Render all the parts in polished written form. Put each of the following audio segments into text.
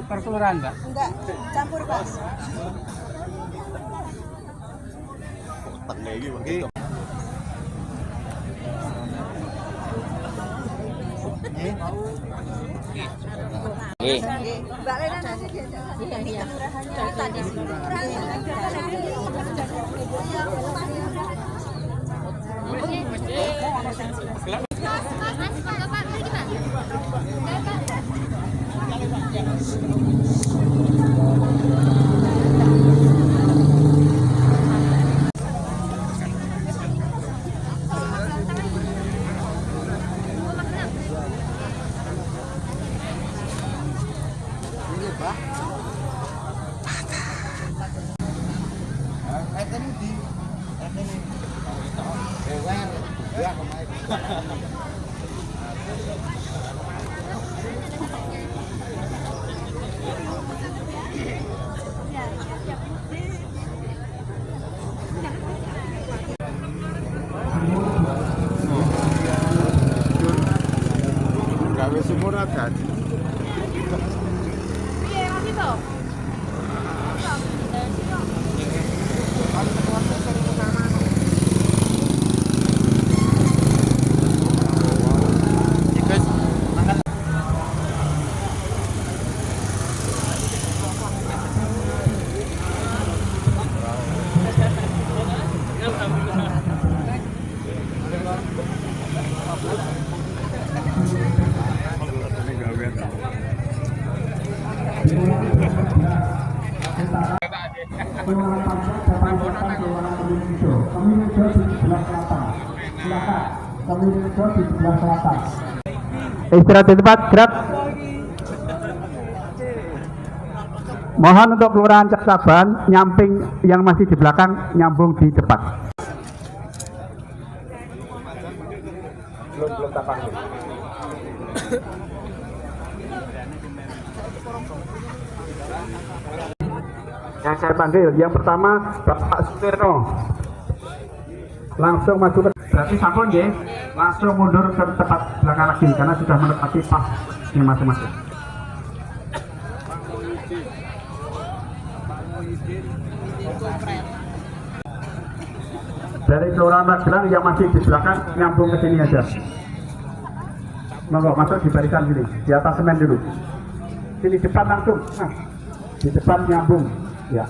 Perkelurahan, Mbak? Enggak, campur, Pak. Mbak Lena nanti diajak di kelurahannya tadi gawe sumur ada. Piye Mas itu? Istirahat di tempat, gerak. Mohon untuk kelurahan Caksaban, nyamping yang masih di belakang, nyambung di depan. Belum tak panggil. Yang saya panggil, yang pertama Bapak Sutirno. Langsung maju ke, berarti sampun ya, langsung mundur ke tempat belakang lagi karena sudah menepati pas ini masing-masing. Dari kelurahan Magelang yang masih di belakang nyambung ke sini aja. Monggo masuk di barisan sini, di atas semen dulu. Sini depan langsung, nah, di depan nyambung, ya.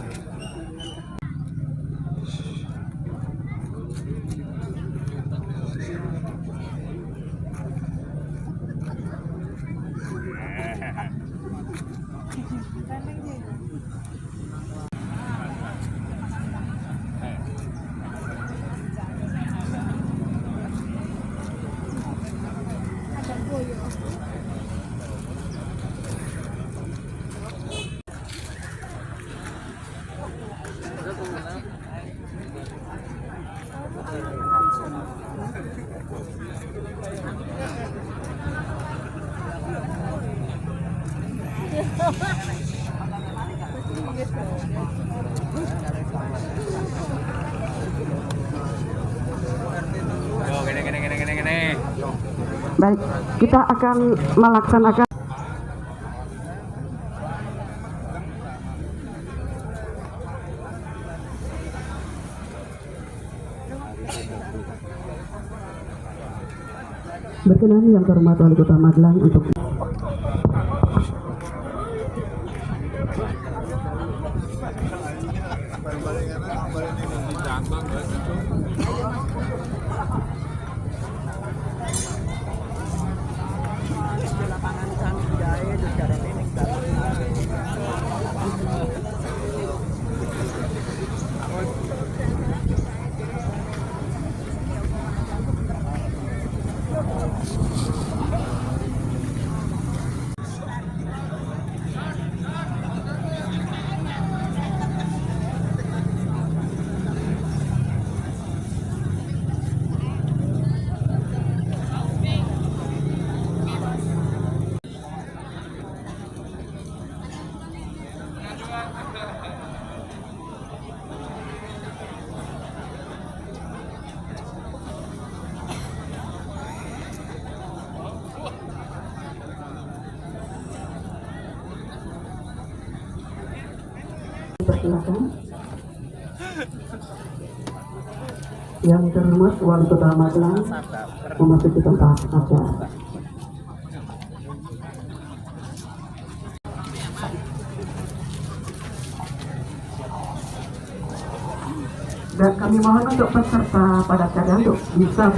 Baik, kita akan melaksanakan berkenan yang terhormat Wali Kota Magelang untuk Silakan. Yang terhormat Wali Kota Magelang memasuki tempat acara. Dan kami mohon untuk peserta padat karya untuk bisa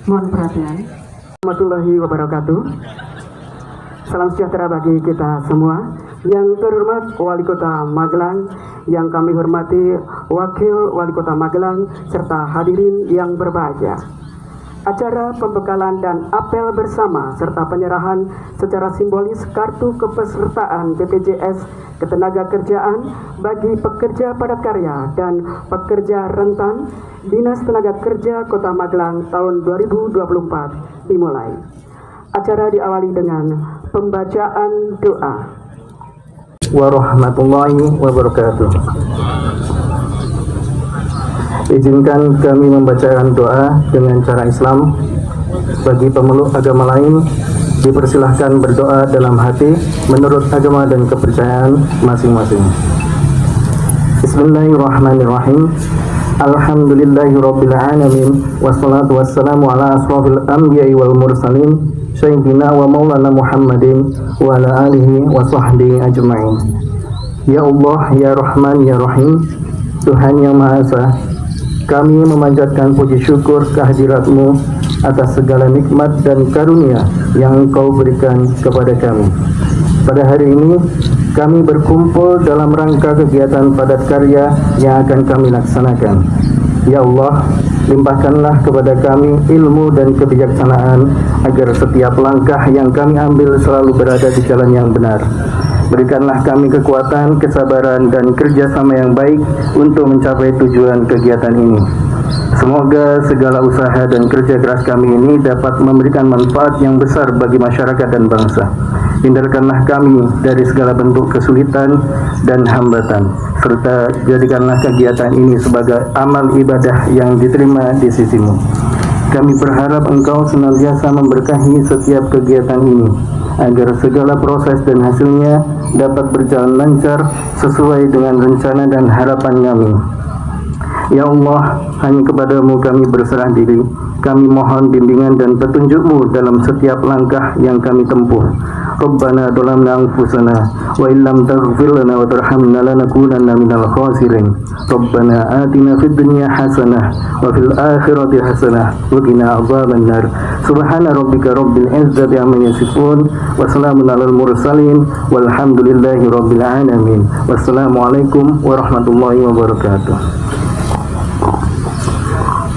mohon perhatian. Warahmatullahi wabarakatuh. Salam sejahtera bagi kita semua. Yang terhormat Wali Kota Magelang, yang kami hormati Wakil Wali Kota Magelang, serta hadirin yang berbahagia. Acara pembekalan dan apel bersama serta penyerahan secara simbolis kartu kepesertaan BPJS Ketenagakerjaan bagi pekerja padat karya dan pekerja rentan Dinas Tenaga Kerja Kota Magelang tahun 2024 dimulai. Acara diawali dengan pembacaan doa. Warahmatullahi wabarakatuh. Izinkan kami membacakan doa dengan cara Islam. Bagi pemeluk agama lain, dipersilahkan berdoa dalam hati menurut agama dan kepercayaan masing-masing. Bismillahirrahmanirrahim. Alhamdulillahirabbil alamin, wassalatu wassalamu ala asrofil anbiya'i wal mursalin, sayyidina wa maulana Muhammadin wa ala alihi wa sahbihi ajma'in. Ya Allah, ya Rahman, ya Rahim, Tuhan yang Maha Esa, kami memanjatkan puji syukur kehadirat-Mu atas segala nikmat dan karunia yang Engkau berikan kepada kami. Pada hari ini, kami berkumpul dalam rangka kegiatan padat karya yang akan kami laksanakan. Ya Allah, limpahkanlah kepada kami ilmu dan kebijaksanaan agar setiap langkah yang kami ambil selalu berada di jalan yang benar. Berikanlah kami kekuatan, kesabaran, dan kerjasama yang baik untuk mencapai tujuan kegiatan ini. Semoga segala usaha dan kerja keras kami ini dapat memberikan manfaat yang besar bagi masyarakat dan bangsa. Hindarkanlah kami dari segala bentuk kesulitan dan hambatan, serta jadikanlah kegiatan ini sebagai amal ibadah yang diterima di sisi-Mu. Kami berharap Engkau senantiasa memberkahi setiap kegiatan ini, agar segala proses dan hasilnya dapat berjalan lancar sesuai dengan rencana dan harapan kami. Ya Allah, hanya kepadamu kami berserah diri. Kami mohon bimbingan dan petunjuk-Mu dalam setiap langkah yang kami tempuh. Rabbana dhalamna anfusana wa illam taghfir lana wa tarhamna lanakunanna minal khasirin. Rabbana atina fid dunya hasanah wa fil akhirati hasanah wa qina adzabannar. Subhana rabbika rabbil izzati amma yasifun wa salamun alal mursalin walhamdulillahi rabbil alamin. Wassalamualaikum warahmatullahi wabarakatuh.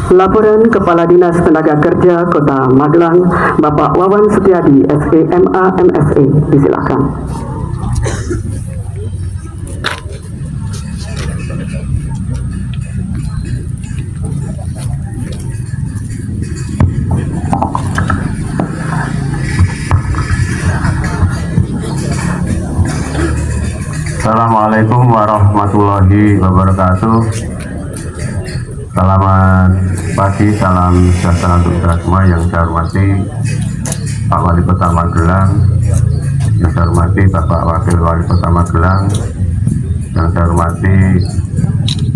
Laporan Kepala Dinas Tenaga Kerja Kota Magelang, Bapak Wawan Setiadi, SEMA MSE, disilakan. Assalamualaikum warahmatullahi wabarakatuh. Selamat pagi, salam sejahtera untuk kita semua. Yang saya hormati Pak Wali Kota Magelang, yang saya hormati Bapak Wakil Wali Kota Magelang, yang saya hormati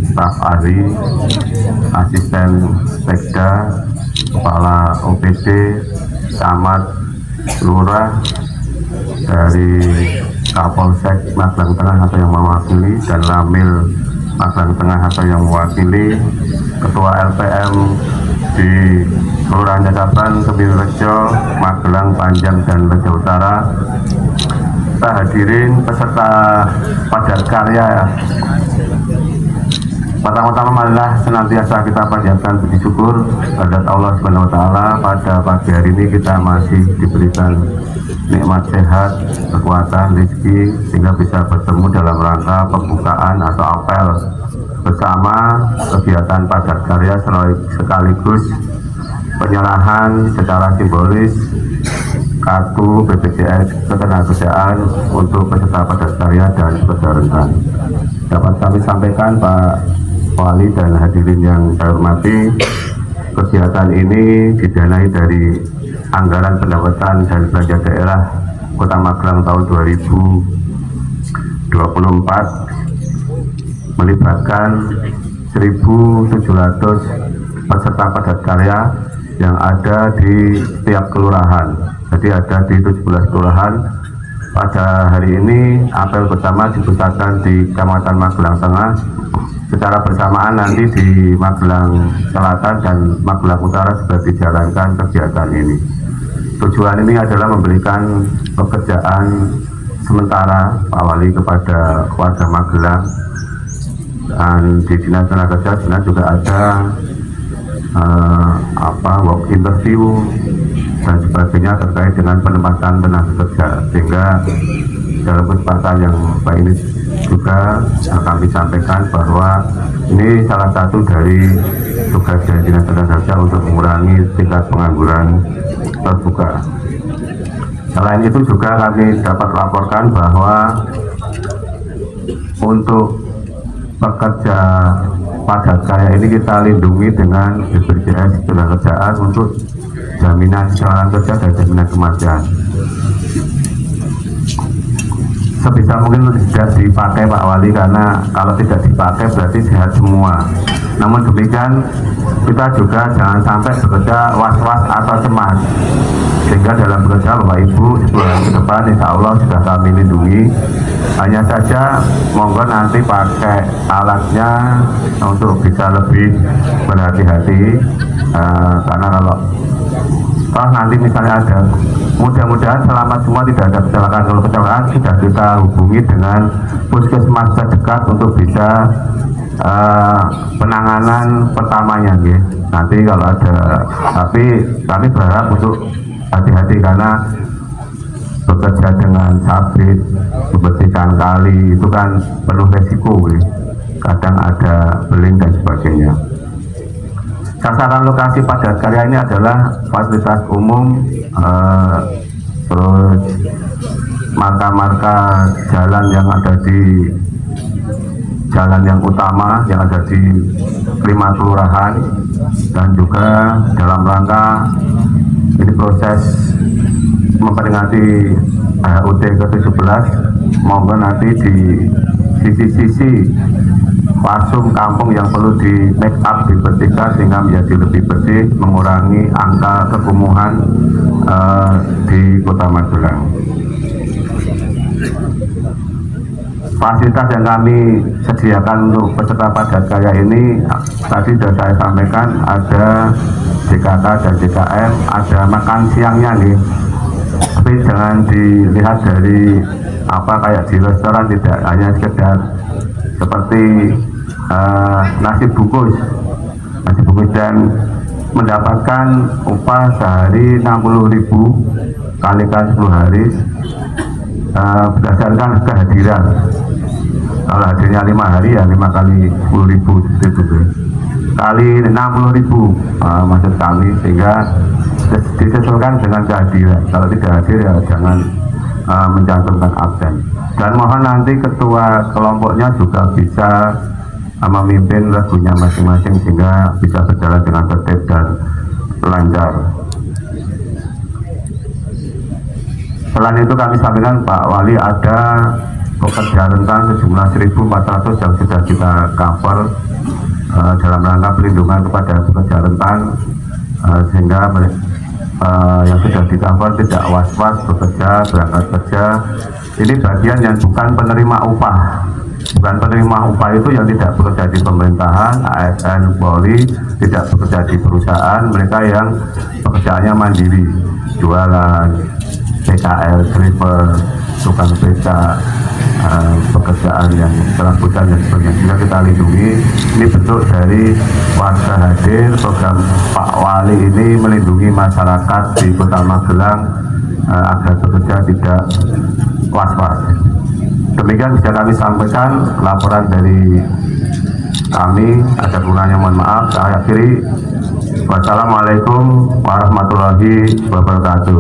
staf ahli, asisten sekda, kepala OPD, camat, lurah dari Kapolsek Magelang Tengah atau yang mewakili, dan Ramil Magelang Tengah atau yang mewakili, Ketua LPM di Kelurahan Jagaban, Kebirrejo, Magelang, Panjang, dan Rejo Utara, kita hadirin peserta padat karya. Pertama-tama marilah senantiasa kita panjatkan puji syukur kepada Allah Subhanahu wa Ta'ala. Pada pagi hari ini kita masih diberikan nikmat sehat, kekuatan, rezeki, sehingga bisa bertemu dalam rangka pembukaan atau apel bersama kegiatan padat karya sekaligus penyerahan secara simbolis kartu BPJS Ketenagakerjaan untuk peserta padat karya dan pekerja rentan. Dapat kami sampaikan Pak Wali dan hadirin yang saya hormati, kegiatan ini didanai dari anggaran pendapatan dan belanja daerah Kota Magelang tahun 2024 melibatkan 1.700 peserta padat karya yang ada di setiap kelurahan. Jadi ada di 17 kelurahan. Pada hari ini apel pertama dipusatkan di Kecamatan Magelang Tengah. Secara bersamaan nanti di Magelang Selatan dan Magelang Utara juga dijalankan kegiatan ini. Tujuan ini adalah memberikan pekerjaan sementara Pak Wali kepada warga Magelang, dan di Dinas Tenaga Kerja juga ada work interview dan sebagainya terkait dengan penempatan tenaga kerja, sehingga dalam kesempatan yang baik ini juga kami sampaikan bahwa ini salah satu dari tugas dari Dinas Tenaga Kerja untuk mengurangi tingkat pengangguran terbuka. Selain itu juga kami dapat laporkan bahwa untuk pekerja padat karya ini kita lindungi dengan BPJS Ketenagakerjaan untuk jaminan kesehatan kerja dan jaminan kematian. Sebisa mungkin tidak dipakai Pak Wali, karena kalau tidak dipakai berarti sehat semua. Namun demikian kita juga jangan sampai bekerja was-was atau cemas, sehingga dalam bekerja Bapak Ibu 10 hari ke depan insya Allah sudah kami lindungi. Hanya saja monggo nanti pakai alatnya untuk bisa lebih berhati-hati, karena kalau nanti misalnya ada, mudah-mudahan selamat semua, tidak ada kecelakaan. Kalau kecelakaan sudah kita hubungi dengan puskesmas terdekat untuk bisa penanganan pertamanya, gitu. Nanti kalau ada, tapi kami berharap untuk hati-hati, karena bekerja dengan sabit, membersihkan kali itu kan penuh resiko, gitu. Kadang ada beling dan sebagainya. Sasaran lokasi padat karya ini adalah fasilitas umum, terus marka-marka jalan yang ada di jalan yang utama yang ada di 5 kelurahan, dan juga dalam rangka ini proses memperingati HUT ke-17, monggo nanti di sisi-sisi pasum kampung yang perlu di make up, dibersihkan sehingga menjadi lebih bersih, mengurangi angka kekumuhan di Kota Magelang. Fasilitas yang kami sediakan untuk peserta padat karya ini tadi sudah saya sampaikan, ada JKK dan JKM, ada makan siangnya nih. Tapi jangan dilihat dari kayak di restoran, tidak hanya sekedar seperti nasi bungkus dan mendapatkan upah sehari 60.000 kalikan 10 hari berdasarkan kehadiran. Kalau hadirnya 5 hari ya 5 kali 10.000 itu kali 60.000 maksud kami, sehingga disesuaikan dengan kehadiran. Kalau tidak hadir ya jangan mencantumkan absen. Dan mohon nanti ketua kelompoknya juga bisa memimpin lagunya masing-masing sehingga bisa berjalan dengan tertib dan lancar. Selain itu kami sampaikan Pak Wali, ada pekerja rentan sejumlah 1.400 yang sudah kita cover dalam rangka pelindungan kepada pekerja rentan, sehingga yang sudah di cover tidak was-was bekerja, berangkat kerja. Ini bagian yang bukan penerima upah. Bukan penerima upah itu yang tidak bekerja di pemerintahan, ASN, Polri, tidak bekerja di perusahaan, mereka yang pekerjaannya mandiri, jualan, PKL, driver, tukang beca, pekerjaan yang serabutan dan sebagainya, juga kita lindungi. Ini bentuk dari warga hadir. Program Pak Wali ini melindungi masyarakat di Kota Magelang agar bekerja tidak was-was. Demikian bisa kami sampaikan laporan dari kami. Ada kurangnya mohon maaf. Saya akhiri. Wassalamualaikum warahmatullahi wabarakatuh.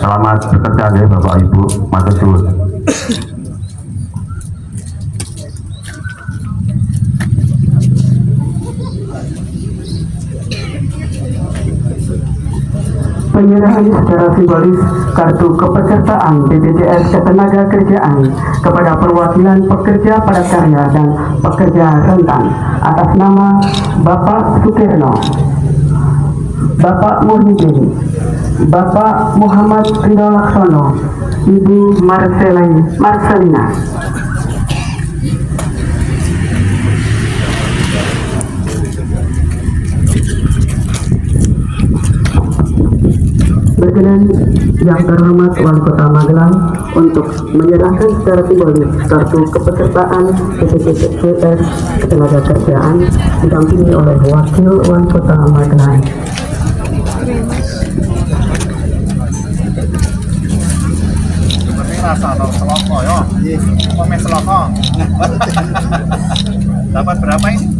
Selamat bekerja ya Bapak Ibu. Matur suwun. Penyerahan secara simbolis kartu kepesertaan BPJS Ketenagakerjaan kepada perwakilan pekerja padat karya dan pekerja rentan atas nama Bapak Sukirno, Bapak Muhyiddin, Bapak Muhammad Ridho Laksono, Ibu Marcelina. Berkenan yang terhormat Wali Kota Magelang untuk menyerahkan secara simbolis kartu kepesertaan BPJS Ketenagakerjaan didampingi oleh Wakil Wali Kota Magelang. Dapat berapa ini?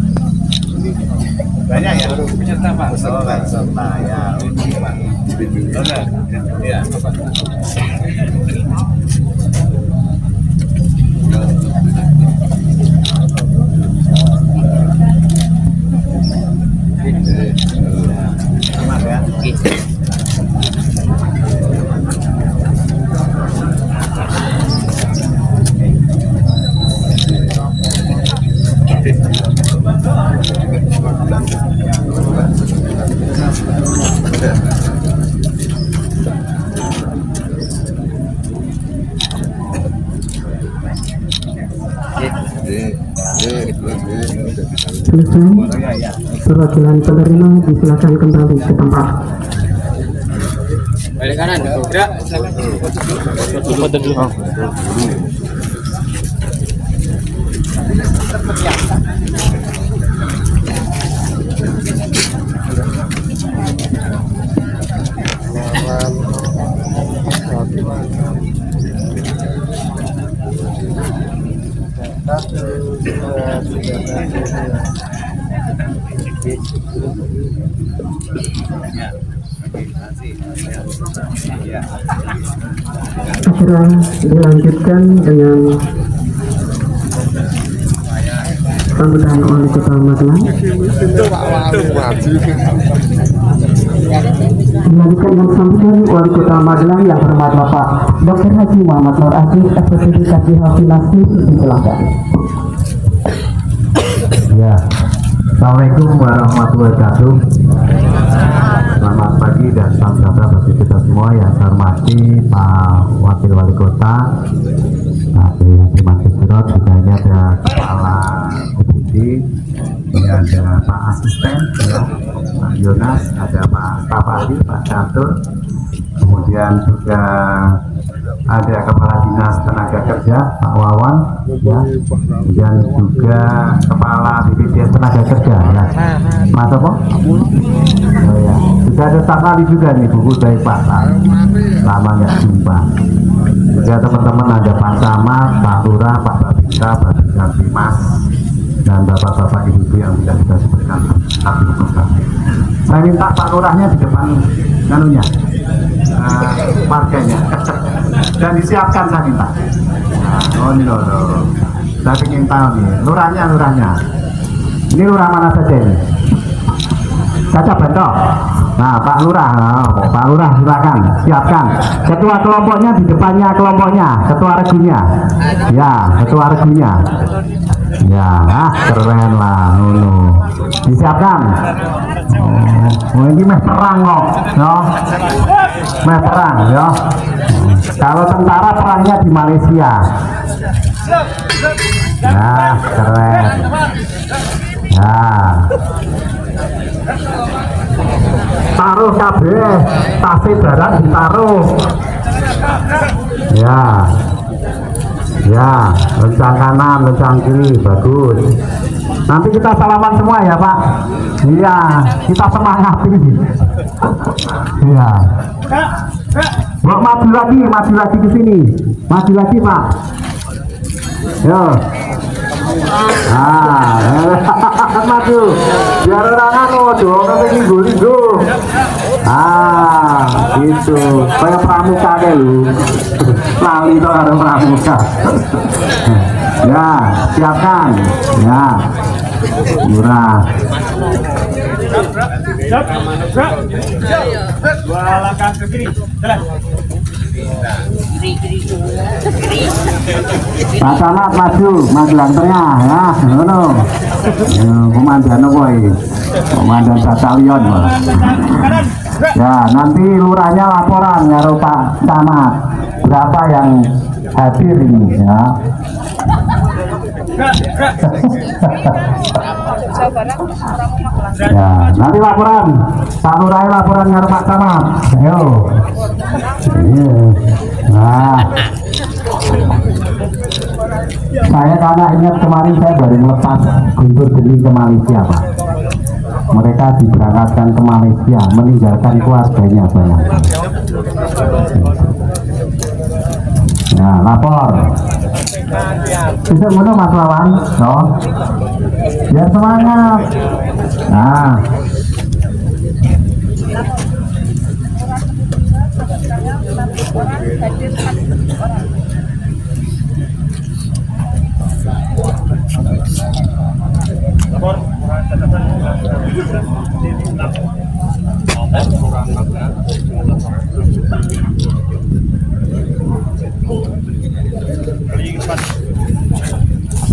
Banyak ya? Peserta Pak. Peserta ya. Ya. Selamat ya. Selesai, perwakilan penerima disilakan kembali ke tempat. Balik kanan, gerak. Foto dulu. Acara dilanjutkan dengan sambutan Wali Kota Magelang. Dilanjutkan dengan sambutan Wali Kota Magelang yang hormat Bapak Dr. Haji Muhammad Nur Aziz, SPPD Kaji Hafinasi, silakan. Ya, Assalamualaikum warahmatullahi wabarakatuh. Selamat pagi dan salam sejahtera bagi kita semua. Yang saya hormati Pak Wakil Wali Kota, Pak Terima Sirot, juga ini ada Kepala UPD, ini ada Pak Asisten, ya, Pak Yonas, ada Pak Staf Ahli, Pak Catur, kemudian juga ada Kepala Dinas Tenaga Kerja Pak Wawan, ya, dan juga Kepala BPJS Tenaga Kerja, ya, Mas apa? Oh, ya. Juga ada staf ahli juga nih, buku dari Pak, lama nggak jumpa. Juga teman-teman ada Pak Camat, Pak Lurah, Pak Babinsa, Pak Mas, dan bapak-bapak ibu yang tidak kita sebutkan satu persatu. Saya minta Pak Lurahnya di depan nanunya, warganya. Dan disiapkan saya minta. Oh ini loh. Saya ingin tahu nih, lurahnya. Ini lurah mana saja ini? Caca Bentok. Nah, Pak Lurah, Pak Lurah silakan, siapkan. Ketua kelompoknya di depannya kelompoknya, ketua regunya. Ya, ketua regunya. Ya, keren lah, disiapkan. Oh, ini meh perang kok, no? Meh perang, ya. Kalau tentara perangnya di Malaysia. Nah, keren. Ya. Taruh kabeh, tasih barang ditaruh. Ya. Ya, lencang kanan, lencang kiri, bagus. Nanti kita salaman semua ya Pak. Iya, kita semangati. Iya. Mau maju lagi ke sini. Maju lagi Pak. Yo. Maju. Biar orang anu dong, sampai linggo-linggo. Gitu. Kayak pramuka deh lu. Lali tuh ada pramuka. Ya, siapkan. Ya. Lurah. Dua langkah ke kiri. Jalan. Pak Camat maju, Magelang Tengah ya, ngono. Komandan apa ini? Komandan batalion. Ya, nanti lurahnya laporan karo Pak Camat. Berapa yang hadir ini ya? Ya, nanti laporan. Pak Lurah laporan karo Pak Camat. Ayo. Iya. Nah, saya karena ingat kemarin saya baru melepas Guntur Geni ke Malaysia, Pak. Mereka diberangkatkan ke Malaysia, meninggalkan keluarganya, bayangkan. Ya, lapor. Bisa ngono Mas Lawan, no? Biar semangat. Nah.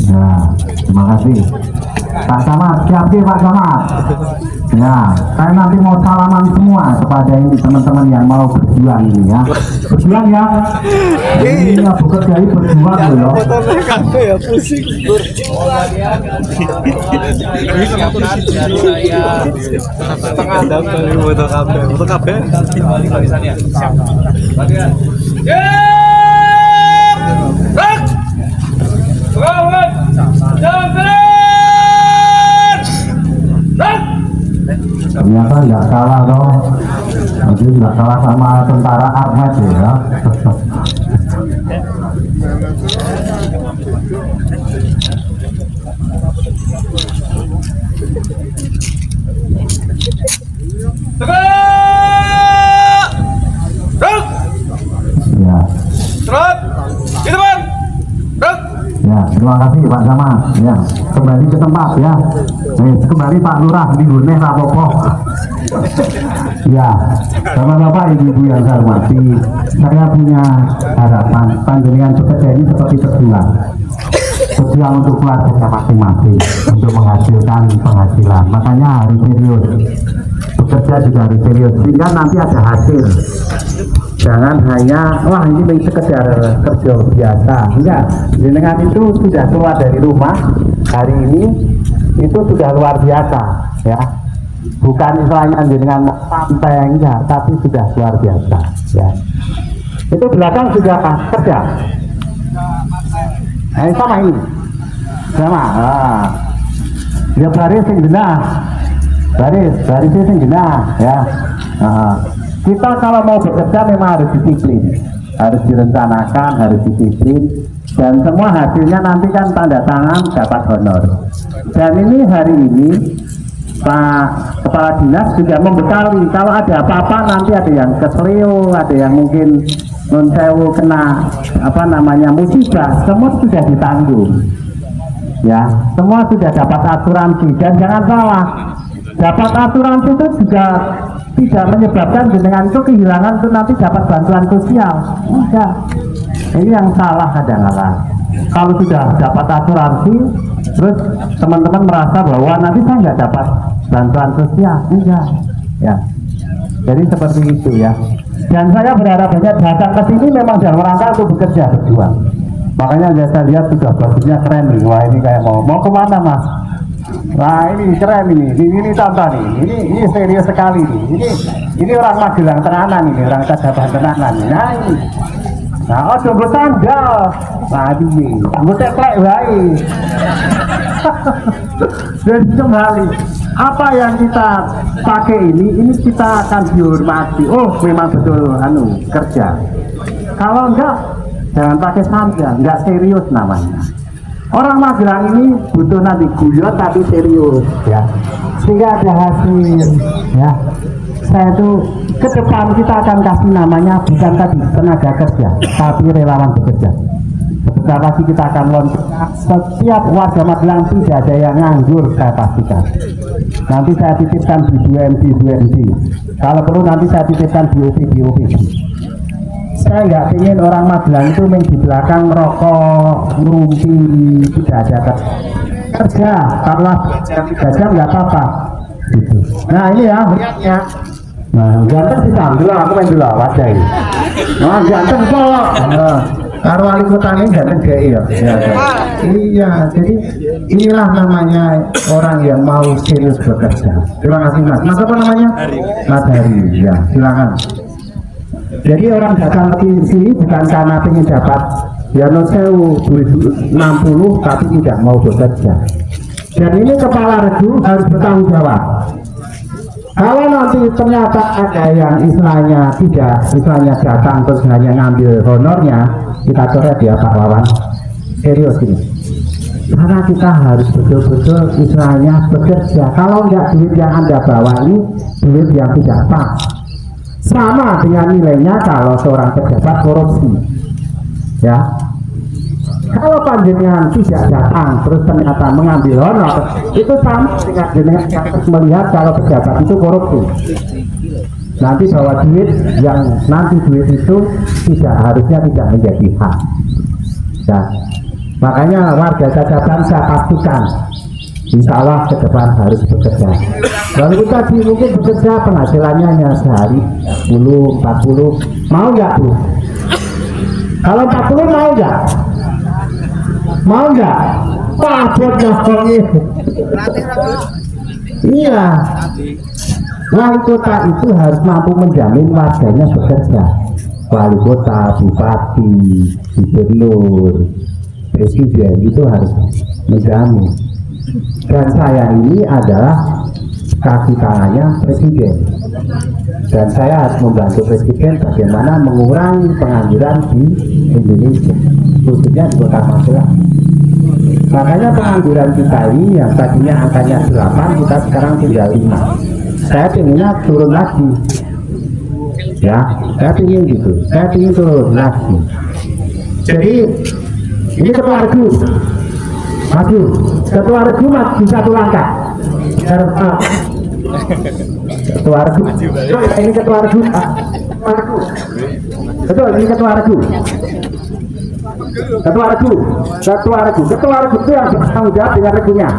Ya, terima kasih. Pak Camat, siap Pak Camat. Ya, saya nanti mau salaman semua kepada ini teman-teman yang mau berjuang ini ya. Berjuang ya. Ini ya bekerja berjuang loh. Ya pusing. Setengah jam dari foto kabel. Foto kabel. Siap. Ternyata nggak kalah dong, jadi nggak kalah sama tentara Armet ya. Ya. Terus, di depan. Ya, terima kasih Pak Camat. Ya, kembali ke tempat ya. Kembali Pak Lurah di Guneh Rapopo. Ya, bapak-bapak, ibu-ibu yang saya hormati, saya punya harapan panjenengan bekerja ini seperti berjuang. Berjuang untuk keluarga masing-masing, untuk menghasilkan penghasilan. Makanya harus serius. Bekerja juga harus serius, sehingga nanti ada hasil. Jangan hanya wah ini sekedar kerja biasa. Enggak, jenengan itu sudah keluar dari rumah hari ini itu sudah luar biasa ya. Bukan istilahnya jenengan santai enggak, tapi sudah luar biasa ya. Itu belakang sudah kerja. Nah, ini sama ini. Sama. Ah. Ya baris sing genah. Baris sing genah ya. Kita kalau mau bekerja memang harus disiplin, harus direncanakan, harus disiplin, dan semua hasilnya nanti kan tanda tangan dapat honor. Dan ini hari ini Pak Kepala Dinas juga membekali kalau ada apa-apa nanti ada yang keselio, ada yang mungkin non sewu kena musibah, semua sudah ditanggung. Ya, semua sudah dapat asuransi dan jangan salah, dapat asuransi itu juga tidak menyebabkan jenengan itu kehilangan itu nanti dapat bantuan sosial. Enggak. Ini yang salah kadang-kadang. Kalau sudah dapat asuransi, terus teman-teman merasa bahwa nanti saya nggak dapat bantuan sosial. Enggak. Ya. Jadi seperti itu ya. Dan saya berharap banyak datang ke sini memang dalam rangka untuk bekerja berjuang. Makanya saya lihat sudah bajunya keren nih. Wah ini kayak mau kemana Mas? Nah ini keren ini contoh nih, ini serius sekali nih. Ini orang Magelang tenanan ini, orang Kadapan tenanan. Nah ini, nah coba sandal, nah ini, gue teklek wae. Dan kembali, apa yang kita pakai ini kita akan dihormati. Oh memang betul kerja. Kalau enggak, jangan pakai sandal, enggak serius namanya. Orang Magelang ini butuh nanti guyon tapi serius ya, sehingga ada hasil ya. Saya tuh ke depan kita akan kasih namanya bukan tadi tenaga kerja tapi relawan bekerja. sebentar lagi kita akan launching. Setiap warga Magelang tidak ada yang nganggur, saya pastikan. Nanti saya titipkan di 2MD. Kalau perlu nanti saya titipkan di OP. Saya nggak ingin orang Magelang itu main di belakang merokok, ngerumpi, tidak ada kerja. Kalau 3 jam nggak apa-apa. Gitu. Nah ini ya, lihatnya. Nah, ganteng sih dulu, aku main dulu wajah ini. Nah, ganteng kok. Karo wali kota ini ganteng gak ya? Iya, jadi inilah namanya orang yang mau serius bekerja. Terima kasih Mas. Mas apa namanya? Mas Hari. Ya, silakan. Jadi orang datang ke sini bukan karena ingin dapat ya no sewu 60 tapi tidak mau bekerja. Dan ini kepala regu harus bertanggung jawab. Kalau nanti ternyata ada yang istilahnya datang terus hanya ngambil honornya, kita coret ya Pak Wawan. Serius ini. Karena kita harus betul-betul istilahnya bekerja. Kalau enggak, duit yang Anda bawa ini duit yang tidak pas. Sama dengan nilainya kalau seorang pejabat korupsi. Ya. Kalau panjenengan tidak datang terus ternyata mengambil honor, itu sama dengan melihat kalau pejabat itu korupsi. Nanti bawa duit yang nanti duit itu harusnya tidak menjadi hak. Ya. Makanya warga Cacaban saya pastikan insya Allah ke depan harus bekerja. Lalu kita mungkin bekerja penghasilannya hanya sehari 10, 40, mau nggak Bu? Kalau 40 mau nggak? Mau nggak? Wah, buat nyokongnya. Iya. Wali kota itu harus mampu menjamin warganya bekerja. Wali kota, bupati, gubernur, presiden itu harus menjamin. Dan saya ini adalah kaki tangannya presiden. Dan saya harus membantu presiden bagaimana mengurangi pengangguran di Indonesia, khususnya di Kota Magelang. Makanya pengangguran kita ini yang tadinya angkanya 8, kita sekarang tinggal 5. Saya pinginnya turun lagi. Ya, saya pingin gitu. Saya pingin turun lagi. Jadi ini ketua regu. Maju. Ketua regu maju 1 langkah. Ketua regu. Ini ketua regu. Betul, ini ketua regu. Ketua regu itu yang bertanggung jawab dengan regunya.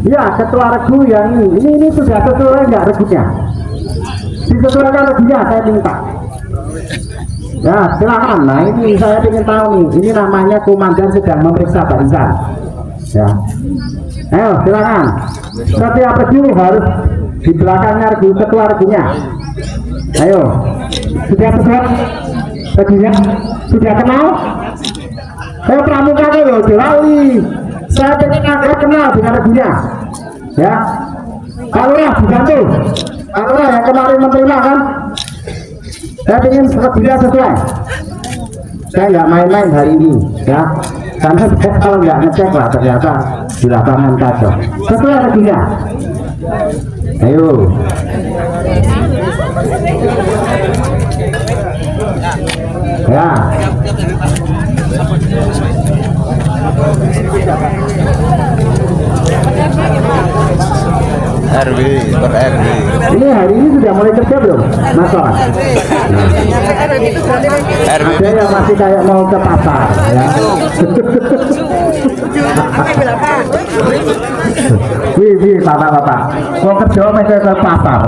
Ya, ketua regu yang ini sudah sesuai enggak regunya? Disesuaikan regunya, saya minta. Ya, silakan. Nah, ini saya ingin tahu nih. Ini namanya komandan sedang memeriksa barisan. Ya. Ayo, silakan. Setiap regu harus di belakangnya regu ketua regunya. Ayo. Sudah sesuai regunya? Sudah kenal? Saya pramuka loh, Jolali. Saya ingin Anda kenal dengan regunya. Ya. Kalau ya dibantu. Kalau yang kemarin menerima kan. Saya ingin regunya sesuai. Saya nggak main-main hari ini, ya. Karena saya kalau nggak ngecek lah ternyata di lapangan kacau. Sesuai regunya. Ayo. Ya. RW, per RW. Ini hari ini sudah mulai kerja belum? Masuk. Ada yang masih kayak mau ke pasar, ya. Wih, bapak-bapak, mau kerja masih ke pasar.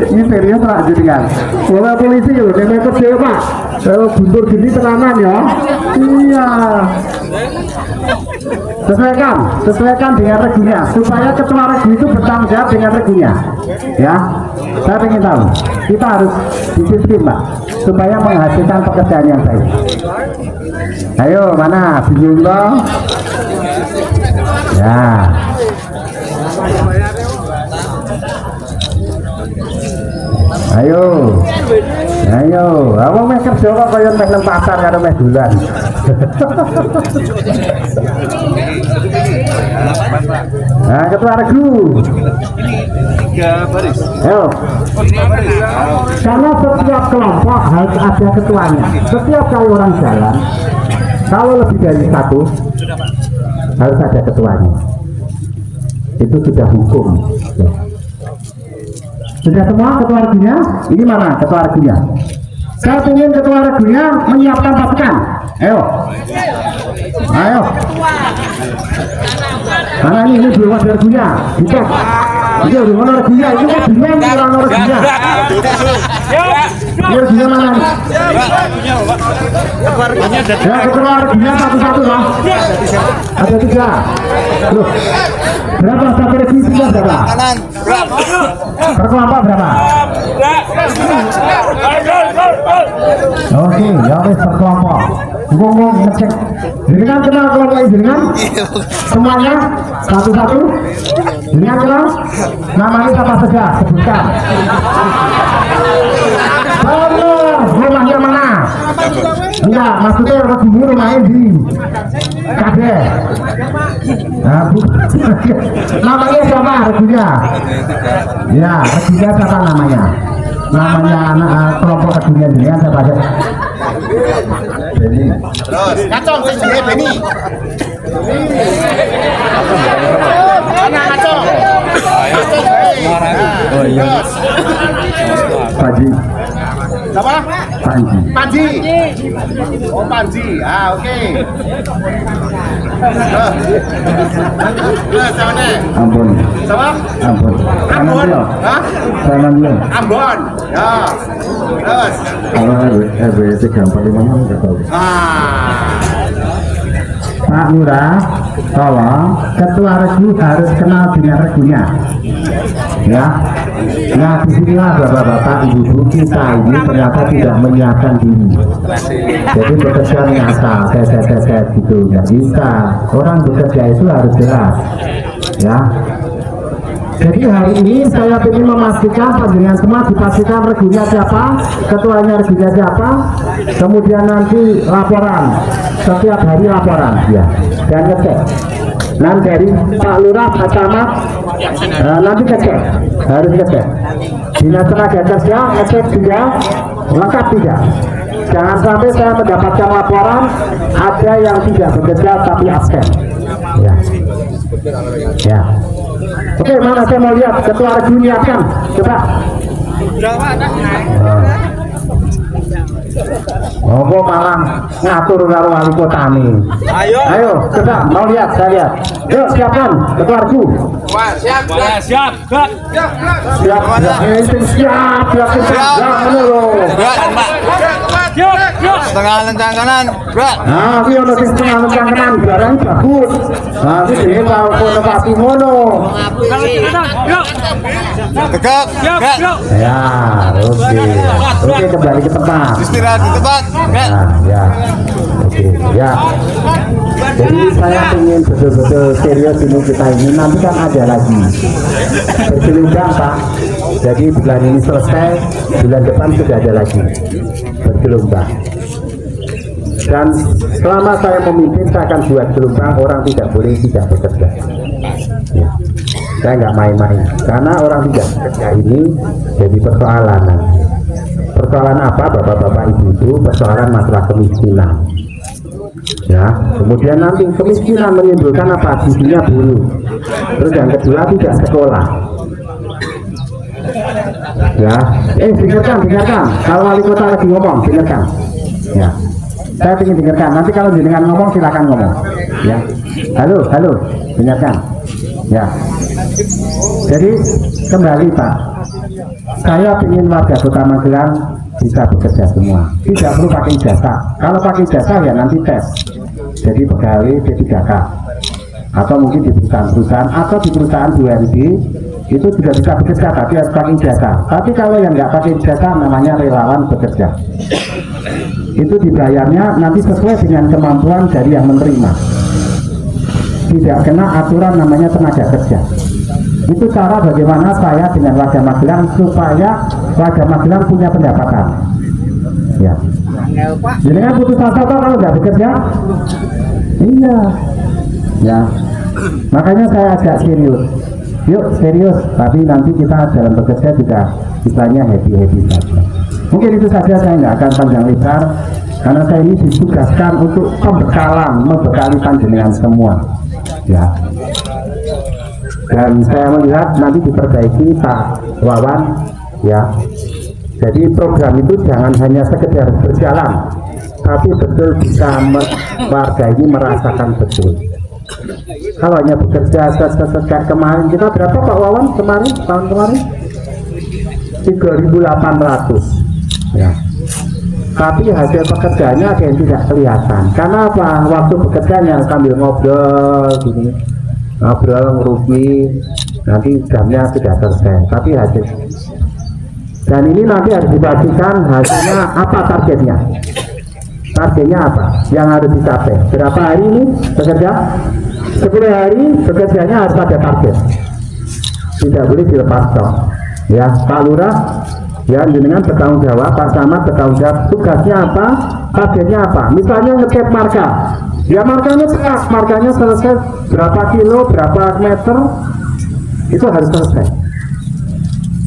Ini serius lah jenengan. Kalau polisi loh, dia kerja Pak. Kalau buntur gini tenanan ya. Iya. Sesuaikan dengan regunya supaya ketua regu itu bertanggung jawab dengan regunya. Ya, saya ingin tahu. Kita harus disiplin Pak, supaya menghasilkan pekerjaan yang baik. Ayo, mana bingung toh? Ya. Ayo, awak meh kerja kok kaya meh nang pasar karo meh dolan. Nah, ketua regu. Tiga baris. Ayo. Tiga baris. Karena setiap kelompok harus ada ketuanya. Setiap kali orang jalan, kalau lebih dari satu, harus ada ketuanya. Itu sudah hukum. Ya. Sudah semua ketua regunya? Ini mana ketua regunya? Saya ingin ketua regunya menyiapkan pasukan. Ayo. Ayo. Karena ini belum ada regunya. Dicek. Ini belum ada regunya. Ini kan bingung orang regunya. Ini regunya mana? Ya, ketua regunya satu-satu lah. Ada 3. Loh. Berapa satu regu sudah berapa? Berkelompok berapa? Oke, ya wes berkelompok. Ngomong ngecek. Dengan kenal kelompok dengan semuanya satu-satu. Dengan kenal namanya siapa saja sebutkan. Rumahnya mana? Enggak, maksudnya regunya rumahnya di Kadeh. Nah, namanya siapa regunya? Ya, regunya siapa namanya? Namanya anak kelompok regunya dengan siapa aja? Beni. Terus, ngacong sih Beni. Mana ngacong? Oh iya. Panji. Siapa? Panji. Panji. Oh Panji. Ah oke. Ambon. Siapa? Ambon. Ambon. Hah? Salam dulu. Ambon. Ya. Terus. Kalau RW 345 nggak tahu. Pak Lurah, tolong ketua regu harus kenal dengan regunya. Ya. Nah, disinilah bapak-bapak, ibu-ibu kita ini ternyata tidak menyiapkan diri. Jadi bekerja ngasal, tes gitu, nggak bisa. Orang bekerja itu harus jelas. Ya. Jadi hari ini saya ingin memastikan panjenengan semua dipastikan regunya siapa, ketuanya regunya siapa, kemudian nanti laporan, setiap hari laporan ya, dan ngecek. Nanti dari Pak Lurah, Pak Camat, nanti ngecek, harus ngecek. Dinas Tenaga Kerja ngecek juga, lengkap tidak. Jangan sampai saya mendapatkan laporan ada yang tidak bekerja tapi absen. Ya. Ya. Oke, mana saya mau lihat ketua regu nyiapkan, coba. Oh, kok malah ngatur karo wali kota nih. Ayo, coba mau lihat, saya lihat. Yuk, siapkan ketua regu. Siap. Siap, Setengah lentang kanan, berat. Nah, ini ono sing setengah lentang kanan, barang bagus. Nah, ini dhewe mau kono pati ngono. Tegak, berat. Ya, oke. Oke, kembali ke tempat. Istirahat di tempat, berat. Nah, ya. Oke, ya. Jadi saya ingin betul-betul serius ini kita ini. Nanti kan ada lagi bergelombang, Pak. Jadi bulan ini selesai, bulan depan sudah ada lagi bergelombang. Dan selama saya memimpin, saya akan buat gelombang orang tidak boleh tidak bekerja. Ya. Saya nggak main-main, karena orang tidak bekerja ini jadi persoalan. Persoalan apa, bapak-bapak ibu-ibu? Persoalan masalah kemiskinan. Ya, kemudian nanti kemiskinan menimbulkan apa? Gizinya buruk. Terus yang kedua tidak sekolah. Ya, dengarkan. Kalau wali kota lagi ngomong, dengarkan. Ya, saya ingin dengarkan. Nanti kalau jenengan ngomong silakan ngomong. Ya, halo, dengarkan. Ya, jadi kembali Pak, saya ingin warga Kota Magelang bisa bekerja semua. Tidak perlu pakai ijazah. Kalau pakai ijazah ya nanti tes. Jadi pegawai P3K atau mungkin di perusahaan-perusahaan atau di perusahaan BUMD itu juga bisa bekerja tapi harus pakai ijazah. Tapi kalau yang nggak pakai ijazah namanya relawan bekerja. Itu dibayarnya nanti sesuai dengan kemampuan dari yang menerima. Tidak kena aturan namanya tenaga kerja. Itu cara bagaimana saya dengan warga Magelang supaya warga Magelang punya pendapatan. Ya. Jadi kan putus asa kalau nggak bekerja. Iya. Ya. Makanya saya agak serius. Yuk serius, tapi nanti kita dalam bekerja juga istilahnya happy saja. Mungkin itu saja, saya nggak akan panjang lebar karena saya ini ditugaskan untuk pembekalan, membekali panjenengan semua. Ya. Dan saya melihat nanti diperbaiki Pak Wawan, ya. Jadi program itu jangan hanya sekedar berjalan, tapi betul bisa warga ini merasakan betul. Kalau hanya bekerja kayak kemarin, kita berapa Pak Wawan kemarin, tahun kemarin? 3.800 ya. Tapi hasil pekerjaannya ada yang tidak kelihatan. Karena apa? Waktu bekerjanya sambil ngobrol gini, ngobrol ngerupi, nanti jamnya sudah selesai. Tapi hasil, dan ini nanti harus dipastikan hasilnya apa targetnya. Targetnya apa? Yang harus dicapai. Berapa hari ini bekerja? 10 hari bekerjanya harus ada target. Tidak boleh dilepas toh. Ya, Pak Lurah, ya dengan bertanggung jawab, Pak Samad bertanggung jawab. Tugasnya apa? Targetnya apa? Misalnya ngecat marka. Ya markanya jelas, markanya selesai berapa kilo, berapa meter, itu harus selesai.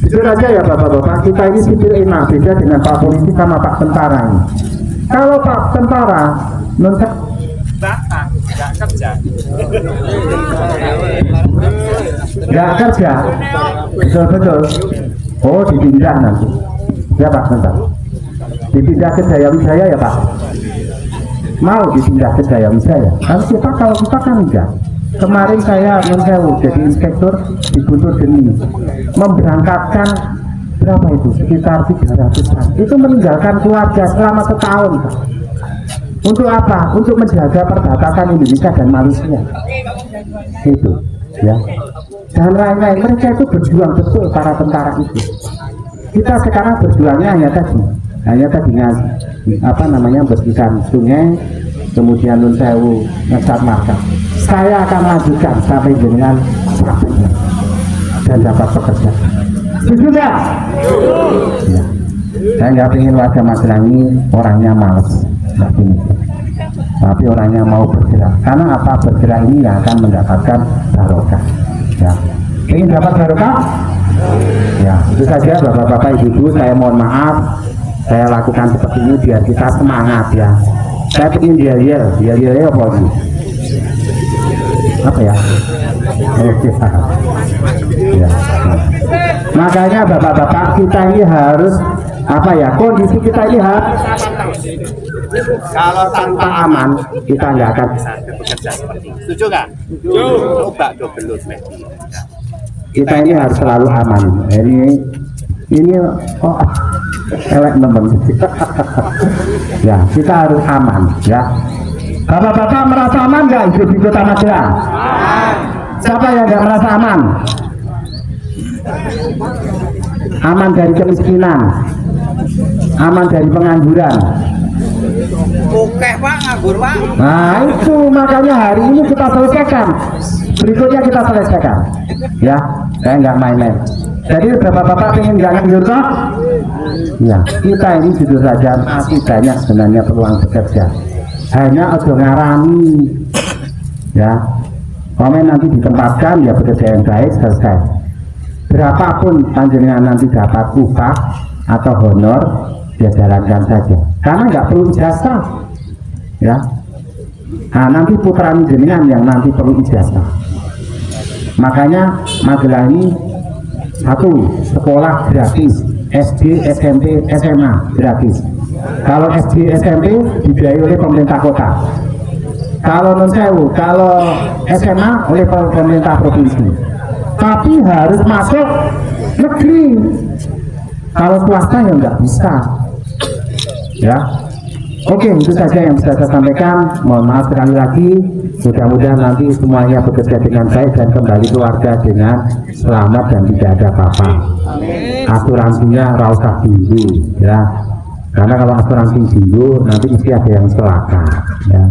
Jujur aja ya Bapak-bapak, kita ini sipil enak, beda dengan Pak Polisi sama Pak Tentara ini. Kalau Pak Tentara nonton nggak kerja, betul. Oh dipindah nanti, ya Pak bentar. Dipindah ke Jaya Wijaya ya Pak. Mau dipindah ke Jaya Wijaya? Kalau kita kan enggak. Kemarin saya menjauh jadi inspektur di Guntur Geni, memberangkatkan berapa itu? Sekitar 300-an. Itu meninggalkan keluarga selama setahun Pak. Untuk apa? Untuk menjaga perbatasan Indonesia dan Malaysia. Itu, ya. Dan lain-lain, mereka itu berjuang betul para tentara itu. Kita sekarang berjuangnya hanya tadi bersihkan sungai, kemudian Nun Sewu ngecat marka. Saya akan lanjutkan sampai dengan sampainya dan dapat pekerjaan. Setuju nggak? Ya. Saya nggak ingin warga Magelang ini orangnya malas, tapi orangnya mau bergerak. Karena apa? Bergerak ini yang akan mendapatkan barokah. Ya. Ingin dapat barokah? Ya, itu saja Bapak-bapak, Ibu-ibu, saya mohon maaf saya lakukan seperti ini biar kita semangat ya. Saya ingin yel apa ini? Apa ya? Ya. Makanya Bapak-bapak, kita ini harus apa ya? Kondisi kita ini harus, kalau tanpa aman kita nggak akan bisa bekerja seperti ini. Setuju nggak? Coba belut kita ini harus selalu aman. Ini oh elek teman. Ya, kita harus aman ya. Bapak-bapak merasa aman nggak hidup di Kota Magelang? Siapa yang nggak merasa aman? Aman dari kemiskinan, aman dari pengangguran. Oke Pak, nganggur Pak. Nah itu makanya hari ini kita selesaikan. Berikutnya kita selesaikan. Ya, saya nggak main-main. Jadi bapak-bapak ingin nggak nganggur toh? Ya, kita ini jujur saja masih banyak sebenarnya peluang bekerja. Hanya ojo ngarani. Ya, komen nanti ditempatkan ya bekerja yang baik selesai. Berapapun panjenengan nanti dapat upah atau honor, ya jalankan saja. Karena nggak perlu ijazah, ya. Nah nanti putra jenengan yang nanti perlu ijazah. Makanya Magelang ini satu sekolah gratis, SD, SMP, SMA gratis. Kalau SD, SMP dibiayai oleh pemerintah kota. Kalau Nun Sewu, kalau SMA oleh pemerintah provinsi. Tapi harus masuk negeri. Kalau swasta ya nggak bisa. Ya, oke, itu saja yang bisa saya sampaikan. Mohon maaf sekali lagi. Mudah-mudahan nanti semuanya bekerja dengan baik dan kembali keluarga dengan selamat dan tidak ada apa-apa. Asuransinya rausah dulu, ya. Karena kalau asuransi dulu nanti mesti ada yang celaka. Ya,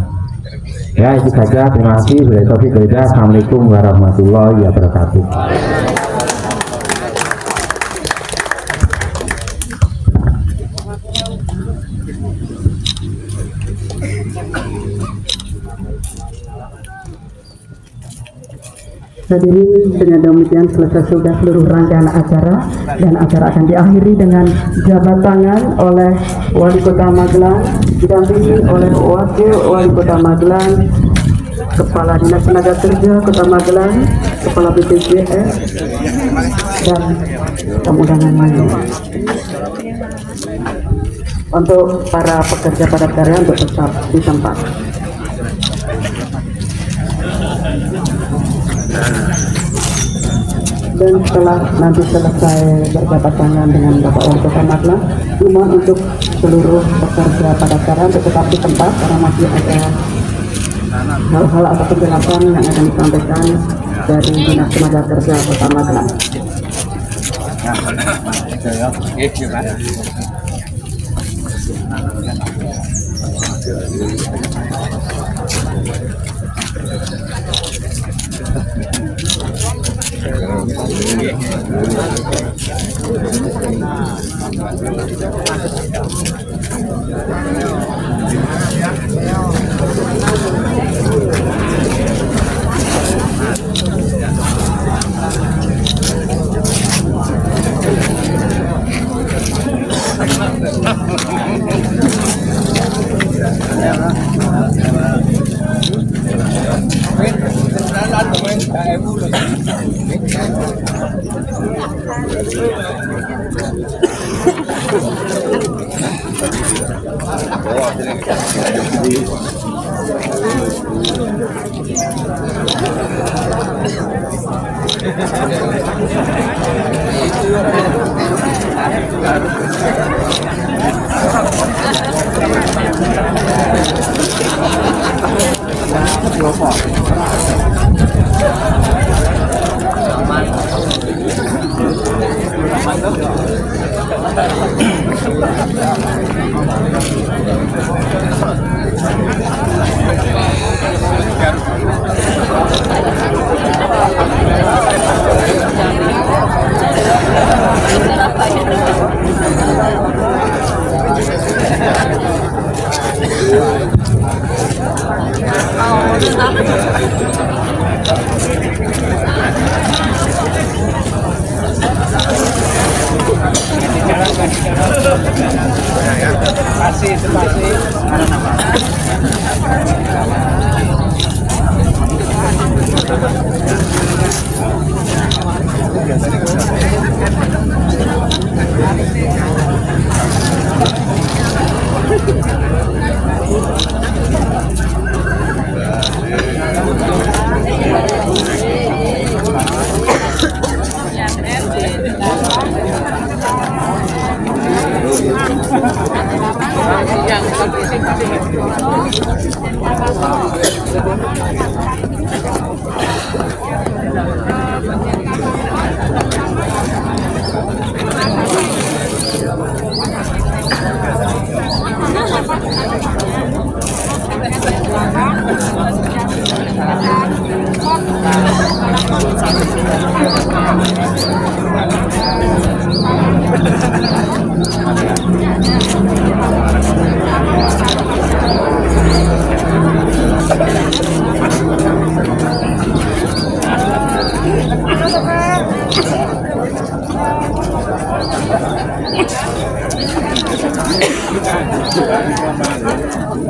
ya itu saja. Terima kasih. Assalamualaikum warahmatullahi wabarakatuh. Hadirin, dengan demikian selesai sudah seluruh rangkaian acara dan acara akan diakhiri dengan jabat tangan oleh Wali Kota Magelang didampingi oleh Wakil Wali Kota Magelang, Kepala Dinas Tenaga Kerja Kota Magelang, Kepala BPJS dan tamu undangan lainnya. Untuk para pekerja padat karya untuk tetap di tempat. Dan setelah nanti selesai berjabat tangan dengan Bapak Wali Kota Magelang, dimohon untuk seluruh pekerja padat karya untuk tetap di tempat karena masih ada hal-hal atau penjelasan yang akan disampaikan dari Dinas Tenaga Kerja Kota Magelang.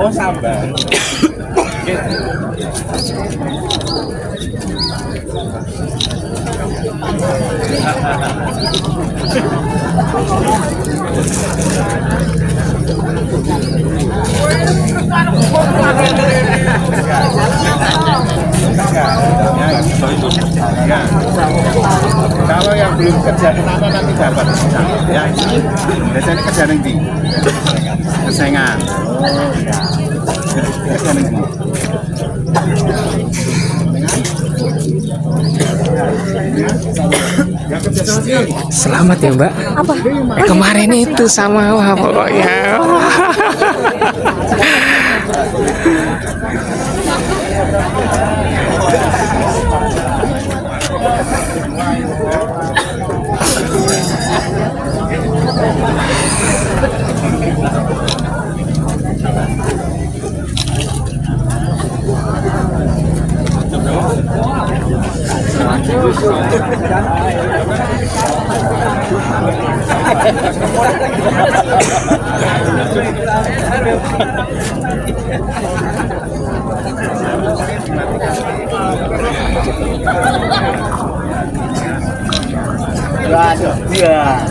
Oh, sabar. Kalau yang belum kerja kenapa nanti dapat? Ya, biasanya kerja nanti. Kesengan. Kerja nanti. Selamat ya Mbak. Apa? Kemarin itu sama wah pokoknya. Iya.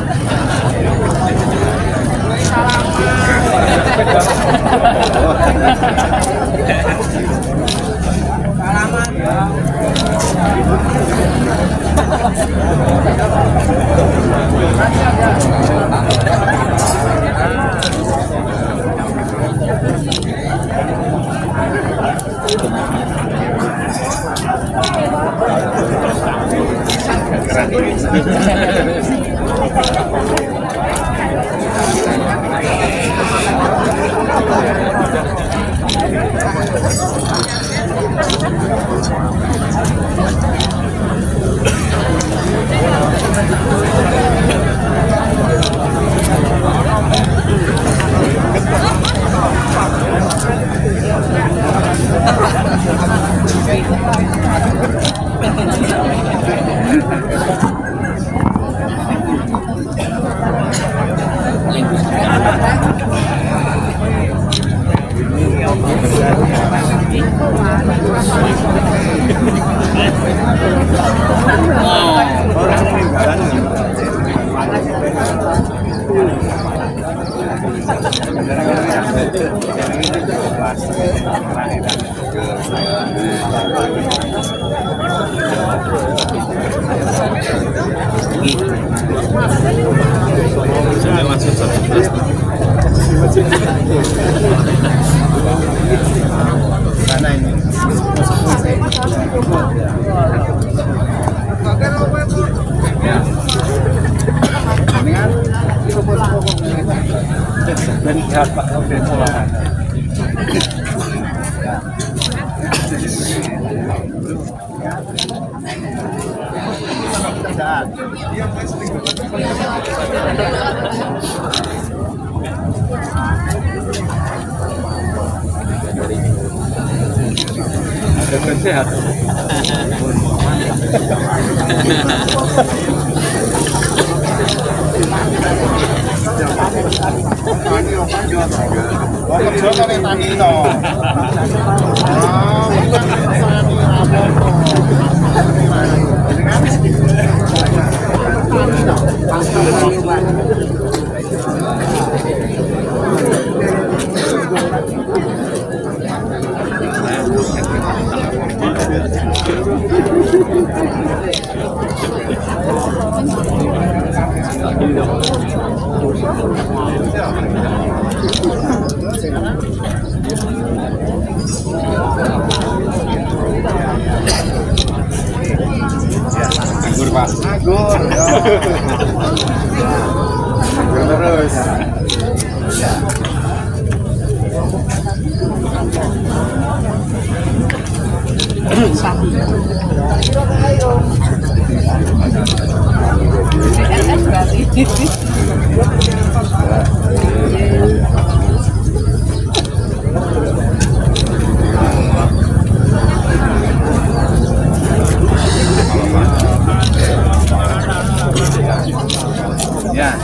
Ya,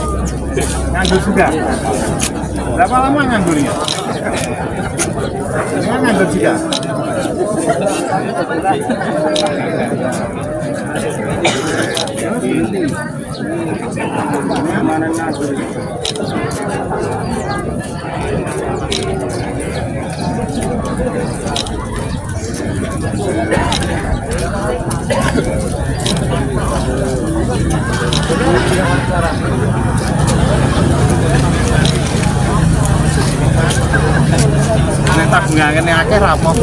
nganggur juga. Berapa lama nganggurnya? Dengan nganggur juga. Nek tabungan yang akeh rapo.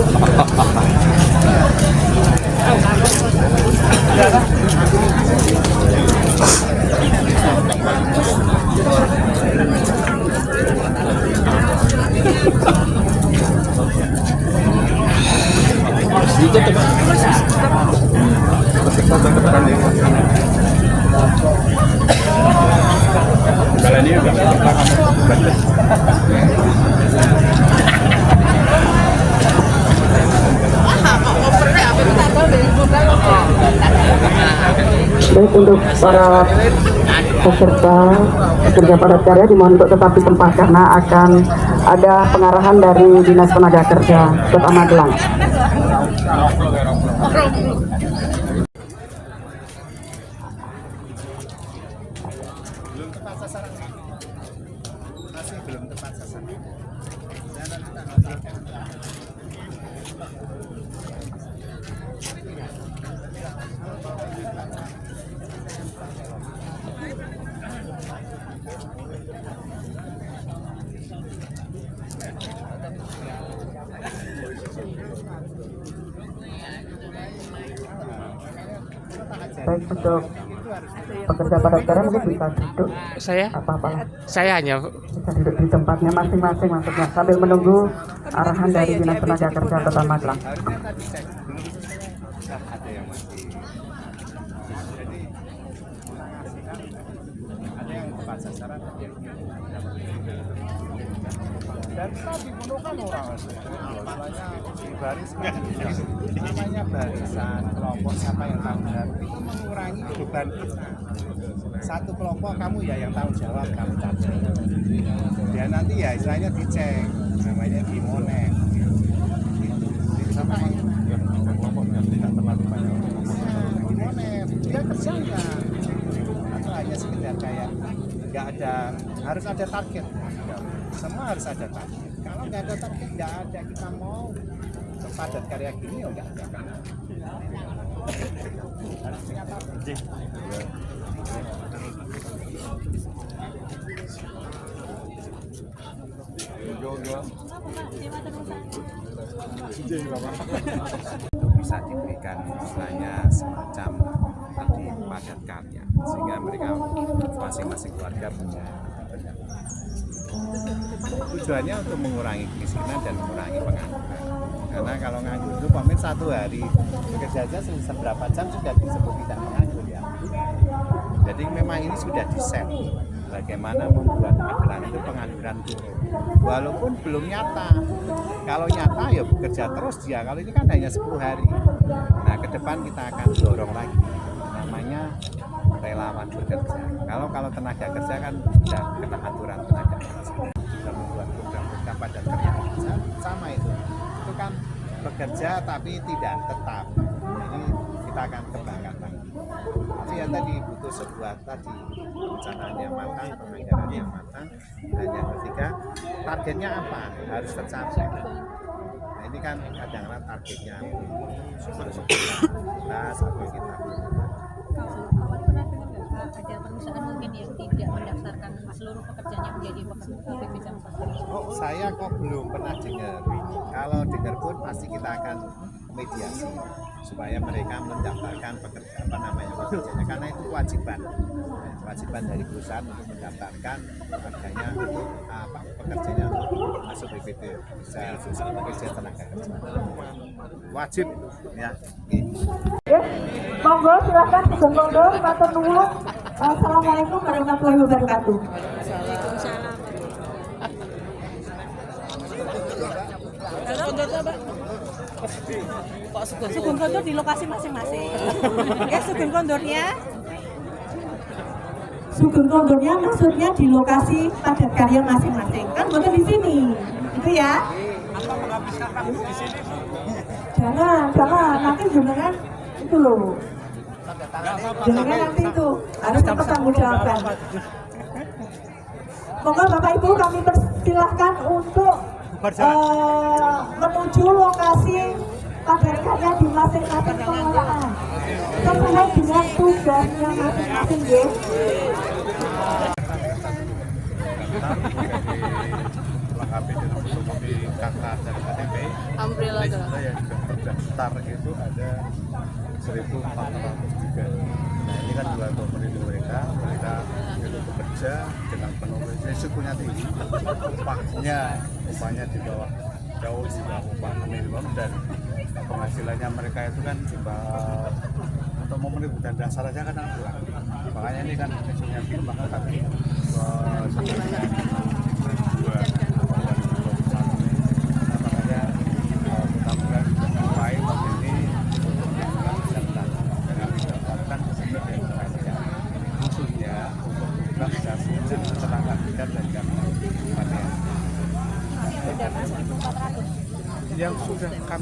Kalau ini juga Baik, untuk para peserta kerja padat karya dimohon untuk tetap di tempat karena akan ada pengarahan dari Dinas Tenaga Kerja Kota Magelang. Masih belum tepat sasaran. Baik, untuk pekerja padat karya mungkin bisa duduk Saya apa-apa, hanya bisa duduk di tempatnya masing-masing maksudnya sambil menunggu arahan dari Dinas Tenaga Kerja Kota Magelang. Ada yang masih. Jadi ada yang tepat sasaran, ada yang dan tadi menemukan orang di barisan, namanya barisan kelompok siapa yang tahu jawab itu mengurangi beban kita. Satu kelompok kamu ya yang tahu jawab, kamu catat. Dia nanti ya istilahnya dicek, namanya dimonet. Sama kelompoknya tidak terlalu banyak dimonet, dia kerja enggak? Atau hanya sekedar kayak nggak ada, harus ada target. Semua harus ada target. Kalau nggak ada target, nggak ada kita mau padat karya gini ya nggak ada. Harus punya target. Itu bisa diberikan istilahnya semacam tadi padat karya sehingga mereka masing-masing keluarga punya. Tujuannya untuk mengurangi kemiskinan dan mengurangi pengangguran. Karena kalau nganggur itu pamit satu hari bekerja aja seberapa jam sudah disebut tidak menganggur ya. Jadi memang ini sudah di-set bagaimana membuat Magelang itu pengangguran turun. Walaupun belum nyata. Kalau nyata ya bekerja terus dia. Kalau ini kan hanya 10 hari. Nah ke depan kita akan dorong lagi. Namanya relawan bekerja. Kalau tenaga kerja kan sudah kena aturan tenaga kerja. Sudah membuat program-program padat karya sama itu. Itu kan bekerja tapi tidak tetap. Jadi kita akan kembangkan lagi. Tapi yang tadi butuh sebuah tadi perencanaan yang matang, penganggaran yang matang, dan yang ketiga targetnya apa harus tercapai. Nah ini kan kadang-kadang targetnya masuk atau kita ada perusahaan mungkin yang tidak mendaftarkan seluruh pekerjanya menjadi pekerja saya kok belum pernah dengar. Kalau dengar pun pasti kita akan mediasi supaya mereka mendaftarkan pekerjanya karena itu kewajiban dari perusahaan untuk mendaftarkan pekerjanya pekerjanya masuk BPT bisa bekerja tenaga kerja wajib ya. Monggo silakan Sugeng Kondo, matur nuwun. Assalamualaikum warahmatullahi wabarakatuh. Sugeng Kondo di lokasi masing-masing. Ya, Sugeng Kondornya maksudnya di lokasi padat karya masing-masing. Kan bukan di sini. Itu ya. Jangan nanti jenengan itu loh. Jenengan nanti itu harus dipertanggungjawabkan. Monggo Bapak Ibu kami persilahkan untuk menuju lokasi padat karya di masing-masing pengelolaan sesuai dengan tugasnya masing-masing ya. Lengkapi dengan fotokopi KK dan KTP. Alhamdulillah. Yang sudah terdaftar itu ada 1.403. Nah ini kan juga untuk melindungi mereka itu bekerja dengan penuh risikonya tinggi, upahnya di bawah jauh di bawah upah minimum dan penghasilannya mereka itu kan juga untuk memenuhi kebutuhan dasar aja kan kurang. Makanya ini kan risikonya tinggi, maka kami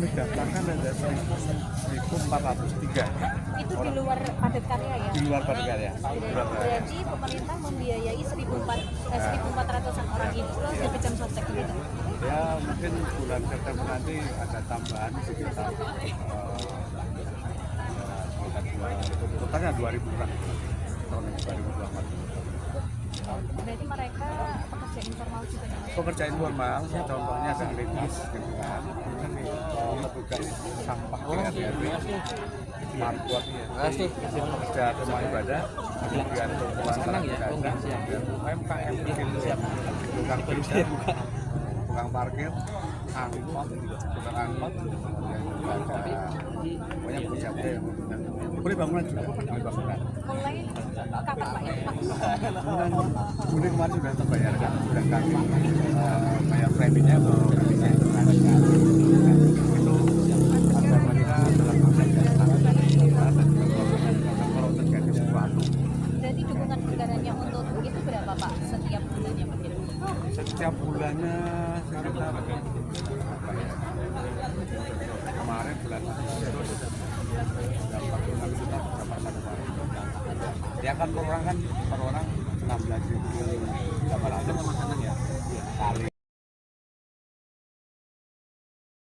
mendaftarkan ada 1.403 Itu di luar padat karya ya? di luar padat karya. Berarti pemerintah membiayai 1.400-an orang itu DPJM Sostek gitu? Ya mungkin bulan September nanti ada tambahan sekitar totalnya 2.000 orang tahun 2024. Berarti mereka pekerja informal juga ya? Pekerja informal, contohnya sanitas, gitu kan, petugas sampah di RW, marbot, pekerja rumah ibadah, kemudian penguasaan UMKM, tukang beca, tukang parkir, angkot, tukang angkot, pokoknya bekerja boleh bangunan juga, boleh bangunan. Mulai kapan Pak ya? Kemudian kemarin sudah terbayarkan, sudah kami bayar preminya atau preminya itu agar mereka dalam proses yang sangat dan juga kalau terjadi sesuatu. Berarti dukungan negaranya untuk itu berapa Pak setiap bulannya mungkin? Setiap bulannya sekitar kemarin bulan Agustus ada 46 juta berapa satu hari. Dia akan per orang 16.800 ya kali